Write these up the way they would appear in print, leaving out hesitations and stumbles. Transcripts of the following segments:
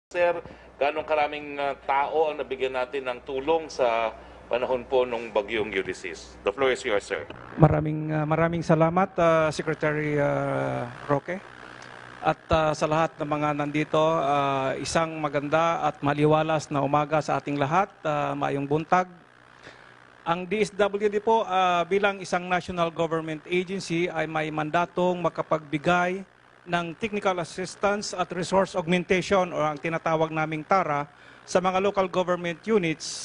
Sir, ganong karaming tao ang nabigyan natin ng tulong sa panahon po ng bagyong Ulysses? The floor is yours, sir. Maraming salamat, Secretary Roque. At sa lahat ng mga nandito, isang maganda at maliwalas na umaga sa ating lahat, maayong buntag. Ang DSWD po bilang isang national government agency ay may mandatong makapagbigay ng technical assistance at resource augmentation o ang tinatawag naming TARA sa mga local government units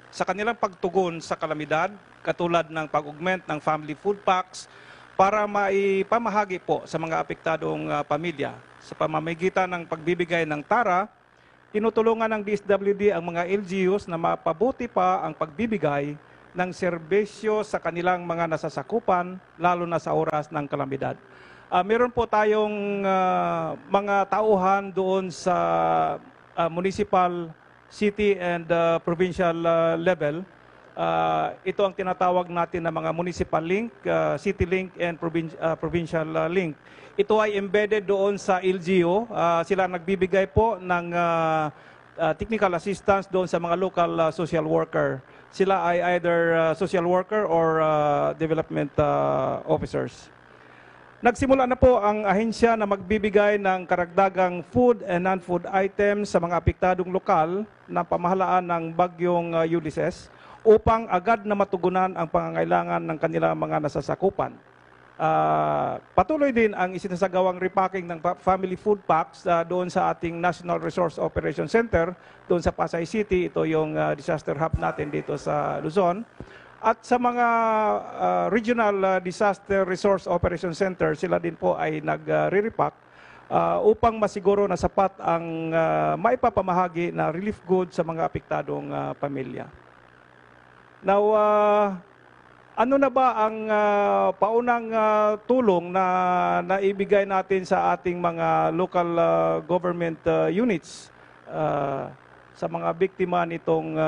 sa kanilang pagtugon sa kalamidad, katulad ng pag-augment ng family food packs para maipamahagi po sa mga apektadong pamilya. Sa pamamagitan ng pagbibigay ng TARA, tinutulungan ng DSWD ang mga LGUs na mapabuti pa ang pagbibigay ng serbisyo sa kanilang mga nasasakupan, lalo na sa oras ng kalamidad. Meron po tayong mga tauhan doon sa municipal, city, and provincial level. Ito ang tinatawag natin na mga municipal link, city link, and provincial link. Ito ay embedded doon sa LGU. Sila nagbibigay po ng technical assistance doon sa mga local social worker. Sila ay either social worker or development officers. Nagsimula na po ang ahensya na magbibigay ng karagdagang food and non-food items sa mga apektadong lokal na pamahalaan ng bagyong Ulysses upang agad na matugunan ang pangangailangan ng kanilang mga nasasakupan. Patuloy din ang isinasagawang repacking ng family food packs doon sa ating National Resource Operation Center, doon sa Pasay City. Ito yung disaster hub natin dito sa Luzon. At sa mga Regional Disaster Resource Operation Center, sila din po ay nagre-repack upang masiguro na sapat ang maipapamahagi na relief goods sa mga apektadong pamilya. Now, ano na ba ang paunang tulong na naibigay natin sa ating mga local government units sa mga biktima nitong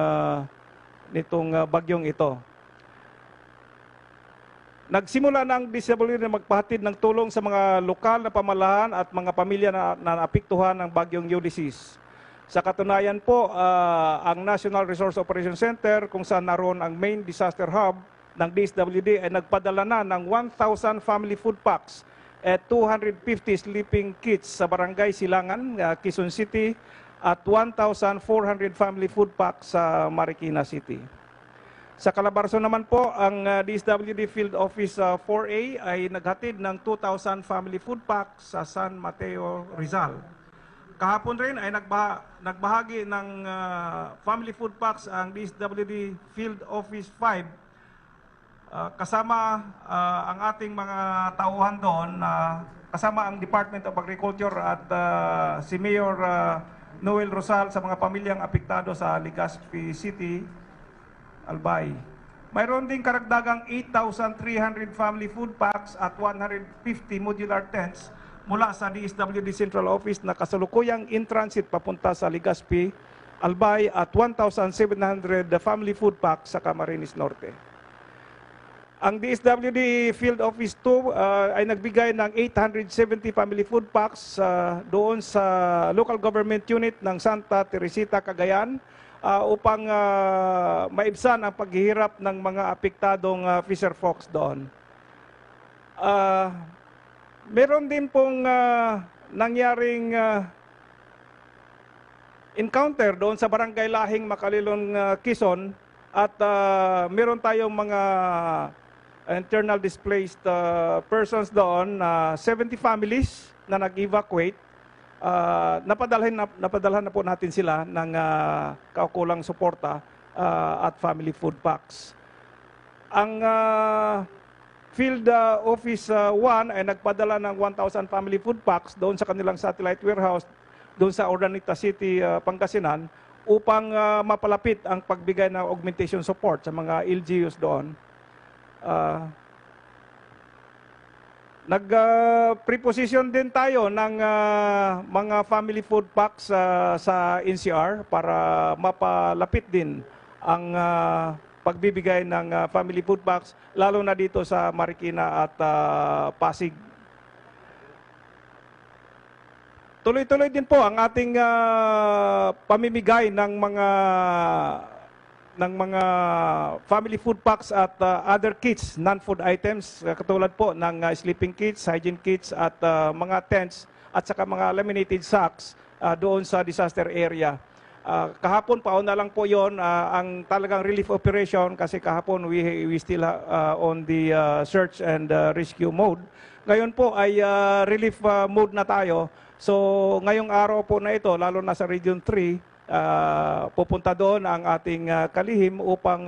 bagyong ito? Nagsimula na ang DSWD na magpahatid ng tulong sa mga lokal na pamahalaan at mga pamilya na naapektuhan ng bagyong Ulysses. Sa katunayan po, ang National Resource Operation Center, kung saan naroon ang main disaster hub ng DSWD, ay nagpadala na ng 1,000 family food packs at 250 sleeping kits sa Barangay Silangan, Quezon City, at 1,400 family food packs sa Marikina City. Sa Calabarzon naman po, ang DSWD Field Office 4A ay naghatid ng 2,000 family food packs sa San Mateo, Rizal. Kahapon rin ay nagbahagi ng family food packs ang DSWD Field Office 5 kasama ang ating mga tauhan doon, kasama ang Department of Agriculture at si Mayor Noel Rosal sa mga pamilyang apektado sa Legazpi City, Albay. Mayroon ding karagdagang 8,300 family food packs at 150 modular tents mula sa DSWD Central Office na kasalukuyang in transit papunta sa Legazpi, Albay, at 1,700 family food packs sa Camarines Norte. Ang DSWD Field Office 2 ay nagbigay ng 870 family food packs doon sa local government unit ng Santa Teresita, Cagayan, upang maibsan ang paghihirap ng mga apektadong fisher folks doon. Meron din pong nangyaring encounter doon sa Barangay Lahing, Makalilon, Quezon, at meron tayong mga internal displaced persons doon, 70 families na nag-evacuate. Napadalhan na po natin sila ng kaukulang suporta at family food packs. Ang Field Office 1 ay nagpadala ng 1,000 family food packs doon sa kanilang satellite warehouse doon sa Urdaneta City, Pangasinan, upang mapalapit ang pagbigay ng augmentation support sa mga LGUs doon. Nag-preposition din tayo ng mga family food packs sa NCR para mapalapit din ang pagbibigay ng family food packs, lalo na dito sa Marikina at Pasig. tuloy-tuloy din po ang ating pamimigay ng mga family food packs at other kits, non-food items, katulad po ng sleeping kits, hygiene kits at mga tents at saka mga laminated sacks doon sa disaster area. Kahapon pauna lang po yon ang talagang relief operation kasi kahapon we still on the search and rescue mode. Ngayon po ay relief mode na tayo. So ngayong araw po na ito, lalo na sa Region 3, pupunta doon ang ating kalihim upang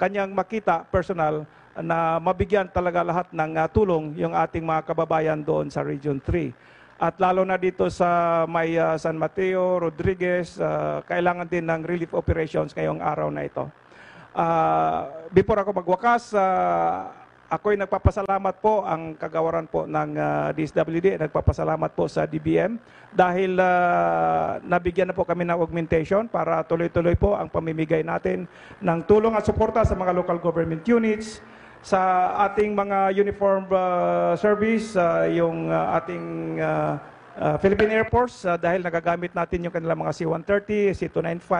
kanyang makita personal na mabigyan talaga lahat ng tulong yung ating mga kababayan doon sa Region 3. At lalo na dito sa may San Mateo, Rodriguez, kailangan din ng relief operations ngayong araw na ito. Before ako magwakas, ako'y nagpapasalamat po ang kagawaran po ng DSWD, nagpapasalamat po sa DBM dahil nabigyan na po kami ng augmentation para tuloy-tuloy po ang pamimigay natin ng tulong at suporta sa mga local government units, sa ating mga uniform service, yung ating Philippine Air Force dahil nagagamit natin yung kanilang mga C-130, C-295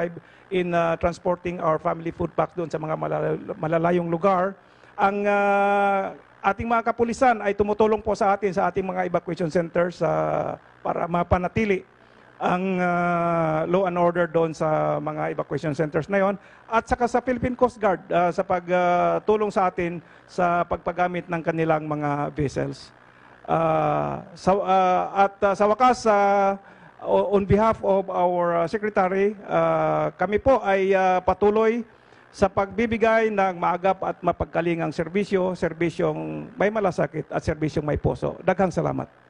in transporting our family food packs doon sa mga malalayong lugar. Ang ating mga kapulisan ay tumutulong po sa atin sa ating mga evacuation centers para mapanatili ang law and order doon sa mga evacuation centers na yon, at saka sa Philippine Coast Guard sa pagtulong sa atin sa pagpagamit ng kanilang mga vessels. Sa wakas, on behalf of our Secretary, kami po ay patuloy sa pagbibigay ng maagap at mapagkalingang serbisyo, serbisyong may malasakit at serbisyong may puso. Daghang salamat.